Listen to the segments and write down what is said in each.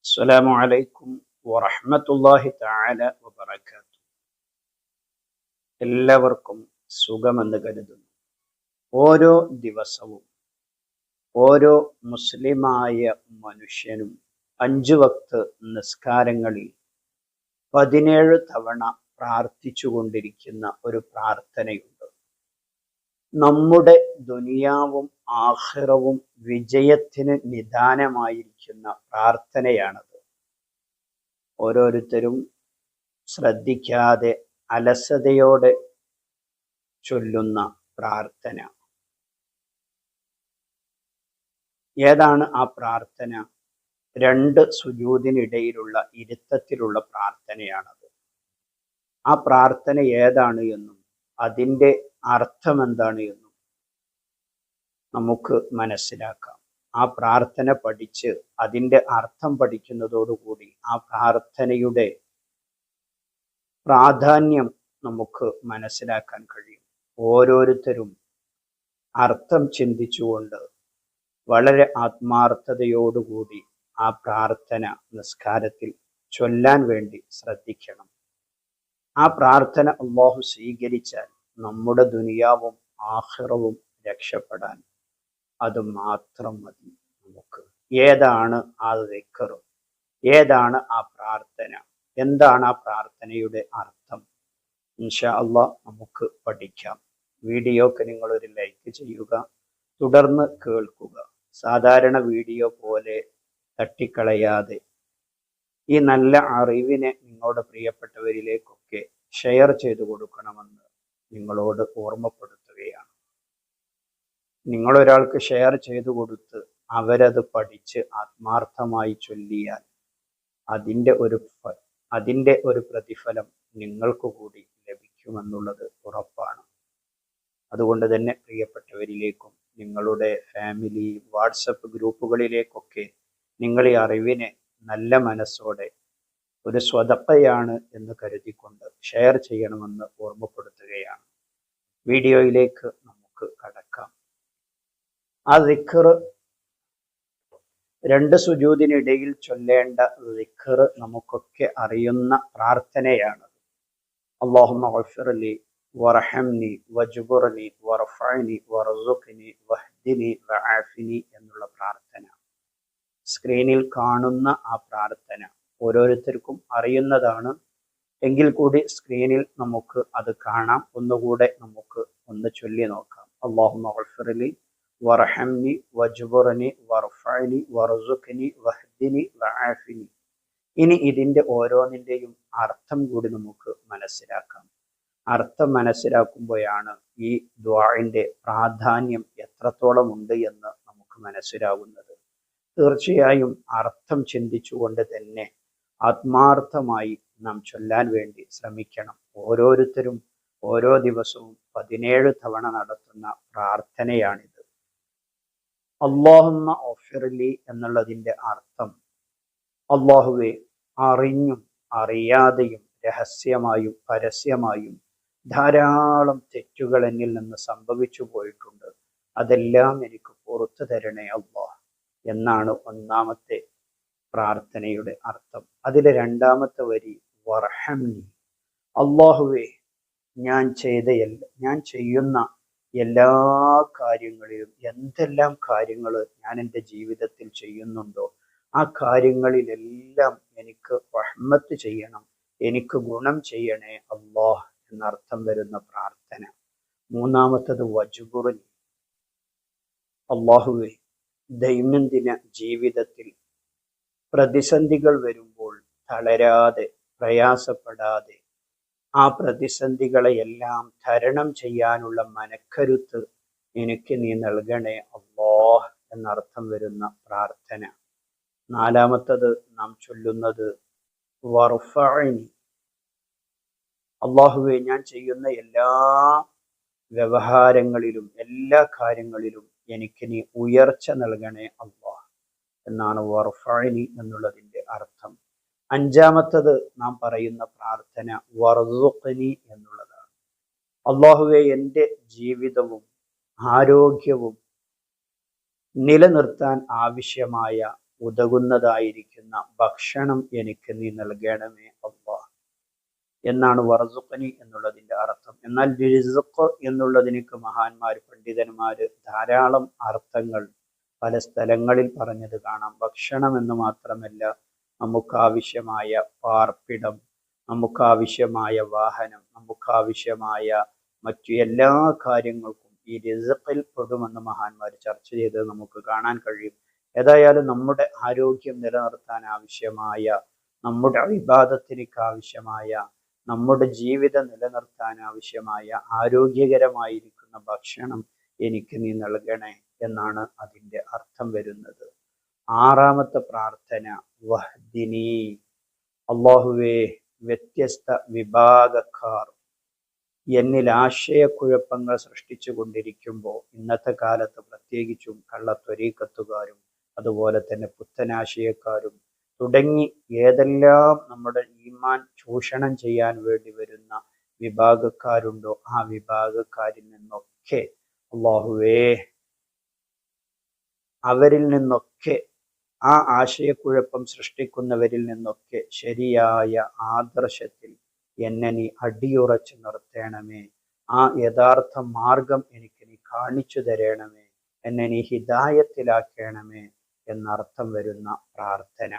അസ്സലാമു അലൈക്കും വറഹ്മത്തുള്ളാഹി തആല വബറകാതുഹു. എല്ലാവർക്കും സുഖമെന്ന് കരുതുന്നു. ഓരോ ദിവസവും ഓരോ മുസ്ലിമായ മനുഷ്യനും 5 വക്ത് നിസ്കാരങ്ങളിൽ 17 തവണ പ്രാർത്ഥിച്ചുകൊണ്ടിരിക്കുന്ന ഒരു പ്രാർത്ഥനയുണ്ട്. നമ്മുടെ ദുനിയാവും ആഖിറവും വിജയത്തിന് നിദാനമായിരിക്കുന്ന പ്രാർത്ഥനയാണത്. ഓരോരുത്തരും ശ്രദ്ധിക്കാതെ അലസതയോടെ ചൊല്ലുന്ന പ്രാർത്ഥന. ഏതാണ് ആ പ്രാർത്ഥന? 2 സുജൂദിനിടയിലുള്ള ഇരുത്തത്തിലുള്ള പ്രാർത്ഥനയാണത്. ആ പ്രാർത്ഥന ഏതാണ് എന്നും അതിൻ്റെ അർത്ഥം എന്താണ് എന്നും നമുക്ക് മനസ്സിലാക്കാം. ആ പ്രാർത്ഥന പഠിച്ച് അതിൻ്റെ അർത്ഥം പഠിക്കുന്നതോടുകൂടി ആ പ്രാർത്ഥനയുടെ പ്രാധാന്യം നമുക്ക് മനസ്സിലാക്കാൻ കഴിയും. ഓരോരുത്തരും അർത്ഥം ചിന്തിച്ചുകൊണ്ട് വളരെ ആത്മാർത്ഥതയോടുകൂടി ആ പ്രാർത്ഥന നിസ്കാരത്തിൽ ചൊല്ലാൻ വേണ്ടി ശ്രദ്ധിക്കണം. ആ പ്രാർത്ഥന അല്ലാഹു സ്വീകരിച്ചാൽ നമ്മുടെ ദുനിയാവും ആഖിറവും രക്ഷപ്പെടാൻ അത് മാത്രം മതി നമുക്ക്. ഏതാണ് ആ ദിക്ർ? ഏതാണ് ആ പ്രാർത്ഥന? എന്താണ് ആ പ്രാർത്ഥനയുടെ അർത്ഥം? ഇൻഷാ അല്ലാഹ് നമുക്ക് പഠിക്കാം. വീഡിയോക്ക് നിങ്ങൾ ഒരു ലൈക്ക് ചെയ്യുക, തുടർന്ന് കേൾക്കുക. സാധാരണ വീഡിയോ പോലെ തട്ടിക്കളയാതെ ഈ നല്ല അറിവിനെ നിങ്ങളുടെ പ്രിയപ്പെട്ടവരിലേക്കൊക്കെ ഷെയർ ചെയ്തു കൊടുക്കണമെന്ന് നിങ്ങളോട് ഓർമ്മപ്പെടുത്തുകയാണ്. നിങ്ങളൊരാൾക്ക് ഷെയർ ചെയ്തു കൊടുത്ത് അവരത് പഠിച്ച് ആത്മാർത്ഥമായി ചൊല്ലിയാൽ അതിൻ്റെ ഒരു പ്രതിഫലം നിങ്ങൾക്ക് കൂടി ലഭിക്കുമെന്നുള്ളത് ഉറപ്പാണ്. അതുകൊണ്ട് തന്നെ പ്രിയപ്പെട്ടവരിലേക്കും നിങ്ങളുടെ ഫാമിലി വാട്സപ്പ് ഗ്രൂപ്പുകളിലേക്കൊക്കെ നിങ്ങൾ ഈ അറിവിനെ നല്ല മനസ്സോടെ ഒരു സ്വതക്കയാണ് എന്ന് കരുതിക്കൊണ്ട് ഷെയർ ചെയ്യണമെന്ന് ഓർമ്മപ്പെടുത്തുകയാണ്. വീഡിയോയിലേക്ക് നമുക്ക് കടക്കാം. ആ ദിക്ർ 2 സുജൂദിനിടയിൽ ചൊല്ലേണ്ട ദിക്ർ നമുക്കൊക്കെ അറിയുന്ന പ്രാർത്ഥനയാണ്. അല്ലാഹുമ്മ ഗഫിർലി വർഹംനി വജ്ബുർനി വർഫഅനി വർസുഖ്നി വഹ്ദിനി വആഫിനി എന്നുള്ള പ്രാർത്ഥന. സ്ക്രീനിൽ കാണുന്ന ആ പ്രാർത്ഥന ഓരോരുത്തർക്കും അറിയുന്നതാണ്. എങ്കിൽ കൂടി സ്ക്രീനിൽ നമുക്ക് അത് കാണാം. ഒന്നുകൂടെ നമുക്ക് ഒന്ന് ചൊല്ലി നോക്കാം. അല്ലാഹുമ്മ ഗഫിർലി വർഹംനി വജ്ബുർനി വർഫഅനി വർസുഖ്നി വഹ്ദിനി വആഫിനി. ഇനി ഇതിൻ്റെ ഓരോന്നിൻ്റെയും അർത്ഥം കൂടി നമുക്ക് മനസ്സിലാക്കാം. അർത്ഥം മനസ്സിലാക്കുമ്പോഴാണ് ഈ ദുആഇൻ്റെ പ്രാധാന്യം എത്രത്തോളം ഉണ്ട് എന്ന് നമുക്ക് മനസ്സിലാകുന്നത്. തീർച്ചയായും അർത്ഥം ചിന്തിച്ചുകൊണ്ട് തന്നെ ആത്മാർത്ഥമായി നാം ചൊല്ലാൻ വേണ്ടി ശ്രമിക്കണം. ഓരോരുത്തരും ഓരോ ദിവസവും 17 തവണ നടത്തുന്ന പ്രാർത്ഥനയാണിത്. അല്ലാഹുമ്മ ഗഫിർലി എന്നുള്ളതിൻ്റെ അർത്ഥം, അല്ലാഹുവേ, അറിഞ്ഞും അറിയാതെയും രഹസ്യമായും പരസ്യമായും ധാരാളം തെറ്റുകൾ എന്നിൽ നിന്ന് സംഭവിച്ചു പോയിട്ടുണ്ട്. അതെല്ലാം എനിക്ക് പുറത്തു തരണേ അല്ലാഹ് എന്നാണ് ഒന്നാമത്തെ പ്രാർത്ഥനയുടെ അർത്ഥം. അതിലെ 2ാമത്തെ വരി വർഹംനി, അല്ലാഹുവേ, ഞാൻ ചെയ്യുന്ന എല്ലാ കാര്യങ്ങളിലും എന്തെല്ലാം കാര്യങ്ങൾ ഞാൻ എൻ്റെ ജീവിതത്തിൽ ചെയ്യുന്നുണ്ടോ ആ കാര്യങ്ങളിലെല്ലാം എനിക്ക് റഹ്മത്ത് ചെയ്യണം, എനിക്ക് ഗുണം ചെയ്യണേ അല്ലാഹ് എന്നർത്ഥം വരുന്ന പ്രാർത്ഥന. 3ാമത്തത് വജ്ബുർനി, അല്ലാഹുവേ, ദൈനംദിന ജീവിതത്തിൽ പ്രതിസന്ധികൾ വരുമ്പോൾ തളരാതെ പ്രയാസപ്പെടാതെ ആ പ്രതിസന്ധികളെയെല്ലാം തരണം ചെയ്യാനുള്ള മനക്കരുത്ത് എനിക്ക് നീ നൽകണേ അല്ലാഹ് എന്നർത്ഥം വരുന്ന പ്രാർത്ഥന. 4ാമത്തത് നാം ചൊല്ലുന്നത് വർഫഅനി, അല്ലാഹുവേ, ഞാൻ ചെയ്യുന്ന എല്ലാ വ്യവഹാരങ്ങളിലും എല്ലാ കാര്യങ്ങളിലും എനിക്ക് നീ ഉയർച്ച നൽകണേ അല്ലാഹ് എന്നാണ് വർഫഅനി എന്നുള്ളതിൻ്റെ അർത്ഥം. 5ാമത്തത് നാം പറയുന്ന പ്രാർത്ഥന വർസുഖ്നി എന്നുള്ളതാണ്. അല്ലാഹുവേ, എൻ്റെ ജീവിതവും ആരോഗ്യവും നിലനിർത്താൻ ആവശ്യമായ ഉതകുന്നതായിരിക്കുന്ന ഭക്ഷണം എനിക്ക് നീ നൽകണമേ അല്ലാഹ് എന്നാണ് വറസുഖനി എന്നുള്ളതിന്റെ അർത്ഥം. എന്നാൽ റിസ്ഖ് എന്നുള്ളതിനൊക്കെ മഹാന്മാർ പണ്ഡിതന്മാര് ധാരാളം അർത്ഥങ്ങൾ പല സ്ഥലങ്ങളിൽ പറഞ്ഞത് കാണാം. ഭക്ഷണം എന്ന് മാത്രമല്ല, നമുക്കാവശ്യമായ പാർപ്പിടം, നമുക്കാവശ്യമായ വാഹനം, നമുക്കാവശ്യമായ മറ്റു എല്ലാ കാര്യങ്ങൾക്കും ഈ റിസ്ഖിൽ പെടുമെന്ന് മഹാന്മാർ ചർച്ച ചെയ്തത് നമുക്ക് കാണാൻ കഴിയും. ഏതായാലും നമ്മുടെ ആരോഗ്യം നിലനിർത്താൻ ആവശ്യമായ, നമ്മുടെ ഇബാദത്തിലേക്ക് ആവശ്യമായ, നമ്മുടെ ജീവിതം നിലനിർത്താൻ ആവശ്യമായ ആരോഗ്യകരമായിരിക്കുന്ന ഭക്ഷണം എനിക്ക് നീ നൽകണേ എന്നാണ് അതിൻ്റെ അർത്ഥം വരുന്നത്. ആറാമത്തെ പ്രാർത്ഥന വഹ്ദിനി, അല്ലാഹുവേ വ്യത്യസ്ത വിഭാഗക്കാർ എന്നിൽ ആശയക്കുഴപ്പങ്ങൾ സൃഷ്ടിച്ചു കൊണ്ടിരിക്കുമ്പോൾ, ഇന്നത്തെ കാലത്ത് പ്രത്യേകിച്ചും കള്ളത്വരീക്കത്തുകാരും അതുപോലെ തന്നെ പുത്തനാശയക്കാരും തുടങ്ങി ഏതെല്ലാം നമ്മുടെ ഈമാൻ ചൂഷണം ചെയ്യാൻ വേണ്ടി വരുന്ന വിഭാഗക്കാരുണ്ടോ, ആ വിഭാഗക്കാരിൽ നിന്നൊക്കെ അല്ലാഹുവേ, അവരിൽ നിന്നൊക്കെ, ആ ആശയക്കുഴപ്പം സൃഷ്ടിക്കുന്നവരിൽ നിന്നൊക്കെ ശരിയായ ആദർശത്തിൽ എന്നെ നീ അടിയുറച്ചു നിർത്തണമേ. ആ യഥാർത്ഥ മാർഗം എനിക്ക് നീ കാണിച്ചു തരണമേ, എന്നെ നീ ഹിദായത്തിലാക്കണമേ എന്നർത്ഥം വരുന്ന പ്രാർത്ഥന.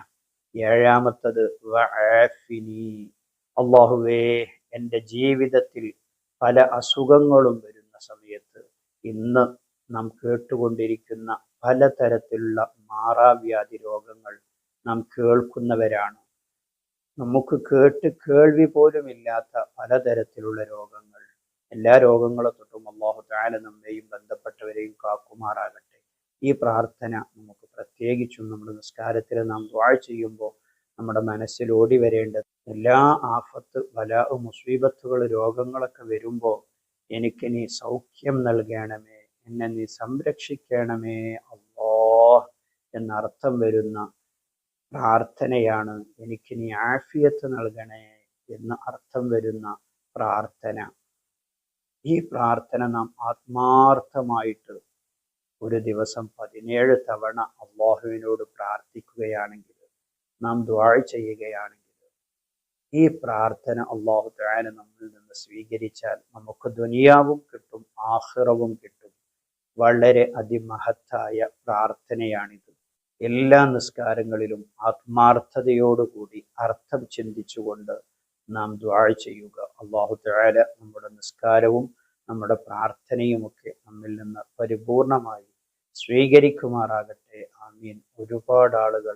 ഏഴാമത്തത് വആഫിനി, അല്ലാഹുവേ എൻ്റെ ജീവിതത്തിൽ പല അസുഖങ്ങളും വരുന്ന സമയത്ത്, ഇന്ന് നാം കേട്ടുകൊണ്ടിരിക്കുന്ന പലതരത്തിലുള്ള മാറാവ്യാധി രോഗങ്ങൾ നാം കേൾക്കുന്നവരാണ്. നമുക്ക് കേൾവി പോലും ഇല്ലാത്ത പലതരത്തിലുള്ള രോഗങ്ങൾ, എല്ലാ രോഗങ്ങളെ തൊട്ടും അല്ലാഹു തആല നമ്മെയും ബന്ധപ്പെട്ടവരെയും കാക്കുമാറാകട്ടെ. ഈ പ്രാർത്ഥന നമുക്ക് പ്രത്യേകിച്ചും നമ്മുടെ നിസ്കാരത്തിൽ നാം ദുആ ചെയ്യുമ്പോൾ നമ്മുടെ മനസ്സിൽ ഓടി വരേണ്ടത്, എല്ലാ ആഫത്ത് ബലാ മുസീബത്തുകൾ രോഗങ്ങളൊക്കെ വരുമ്പോൾ എനിക്ക് നീ സൗഖ്യം നൽകണമേ, എന്നെ നീ സംരക്ഷിക്കണമേ അല്ലാഹ് എന്നർത്ഥം വരുന്ന പ്രാർത്ഥനയാണ്. എനിക്ക് നീ ആഫിയത്ത് നൽകണേ എന്ന് അർത്ഥം വരുന്ന പ്രാർത്ഥന. ഈ പ്രാർത്ഥന നാം ആത്മാർത്ഥമായിട്ട് ഒരു ദിവസം 17 തവണ അള്ളാഹുവിനോട് പ്രാർത്ഥിക്കുകയാണെങ്കിൽ, നാം ദുആ ചെയ്യുകയാണെങ്കിൽ, ഈ പ്രാർത്ഥന അല്ലാഹു തആല നമ്മിൽ നിന്ന് സ്വീകരിച്ചാൽ നമുക്ക് ദുനിയാവും കിട്ടും, ആഖിറവും കിട്ടും. വളരെ അതിമഹത്തായ പ്രാർത്ഥനയാണിത്. എല്ലാ നിസ്കാരങ്ങളിലും ആത്മാർത്ഥതയോടുകൂടി അർത്ഥം ചിന്തിച്ചുകൊണ്ട് നാം ദുആ ചെയ്യുക. അല്ലാഹു തആല നമ്മുടെ നിസ്കാരവും നമ്മുടെ പ്രാർത്ഥനയുമൊക്കെ നമ്മിൽ നിന്ന് പരിപൂർണമായി സ്വീകരിക്കുമാറാകട്ടെ. ആമീൻ. ഒരുപാട് ആളുകൾ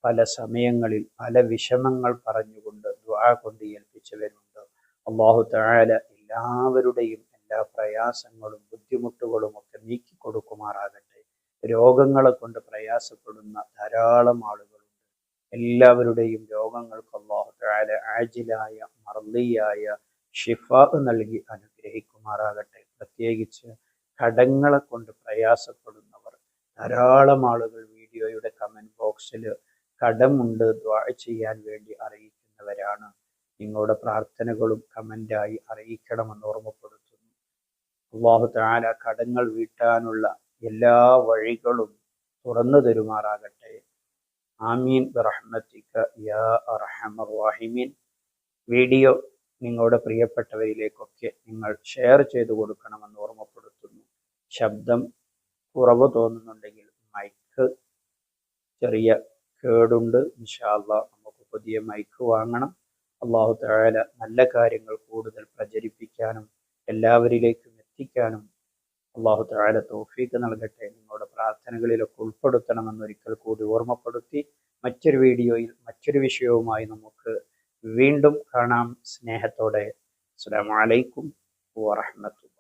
പല സമയങ്ങളിൽ പല വിഷമങ്ങൾ പറഞ്ഞുകൊണ്ട് ദുആ കൊണ്ട് ഏൽപ്പിച്ചവരുണ്ട്. അല്ലാഹു തആല എല്ലാവരുടെയും എല്ലാ പ്രയാസങ്ങളും ബുദ്ധിമുട്ടുകളും ഒക്കെ നീക്കി കൊടുക്കുമാറാകട്ടെ. രോഗങ്ങളെ കൊണ്ട് പ്രയാസപ്പെടുന്ന ധാരാളം ആളുകളുണ്ട്. എല്ലാവരുടെയും രോഗങ്ങൾക്ക് അല്ലാഹു തആല ആജിലായ മർദിയായ ഷിഫാ നൽകി അനുഗ്രഹിക്കുമാറാകട്ടെ. പ്രത്യേകിച്ച് കടങ്ങളെ കൊണ്ട് പ്രയാസപ്പെടുന്നവർ ധാരാളം ആളുകൾ വീഡിയോയുടെ കമന്റ് ബോക്സിൽ കടമുണ്ട് ദുആ ചെയ്യാൻ വേണ്ടി അറിയിക്കുന്നവരാണ്. നിങ്ങളുടെ പ്രാർത്ഥനകളും കമന്റായി അറിയിക്കണമെന്ന് ഓർമ്മപ്പെടുത്തുന്നു. അല്ലാഹു തആല കടങ്ങൾ വീട്ടാനുള്ള എല്ലാ വഴികളും തുറന്നു തരുമാറാകട്ടെ. ആമീൻ ബിറഹ്മതിക യാ അർഹമർ റഹീമീൻ. വീഡിയോ നിങ്ങളുടെ പ്രിയപ്പെട്ടവരിലേക്കൊക്കെ നിങ്ങൾ ഷെയർ ചെയ്തു കൊടുക്കണമെന്ന് ഓർമ്മപ്പെടുത്തുന്നു. ശബ്ദം കുറവ് തോന്നുന്നുണ്ടെങ്കിൽ മൈക്ക് ചെറിയ കേടുണ്ട്. ഇൻഷാ അല്ലാഹ് നമുക്ക് പുതിയ മൈക്ക് വാങ്ങണം. അല്ലാഹു തആല നല്ല കാര്യങ്ങൾ കൂടുതൽ പ്രചരിപ്പിക്കാനും എല്ലാവരിലേക്കും എത്തിക്കാനും അല്ലാഹു തആല തൗഫീഖ് നൽകട്ടെ. നിങ്ങളുടെ പ്രാർത്ഥനകളിലൊക്കെ ഉൾപ്പെടുത്തണമെന്ന് ഒരിക്കൽ കൂടി ഓർമ്മപ്പെടുത്തി, മറ്റൊരു വീഡിയോയിൽ മറ്റൊരു വിഷയവുമായി നമുക്ക് വീണ്ടും കാണാം. സ്നേഹത്തോടെ. അസ്സലാമു അലൈക്കും വറഹ്മത്തുള്ളാഹി.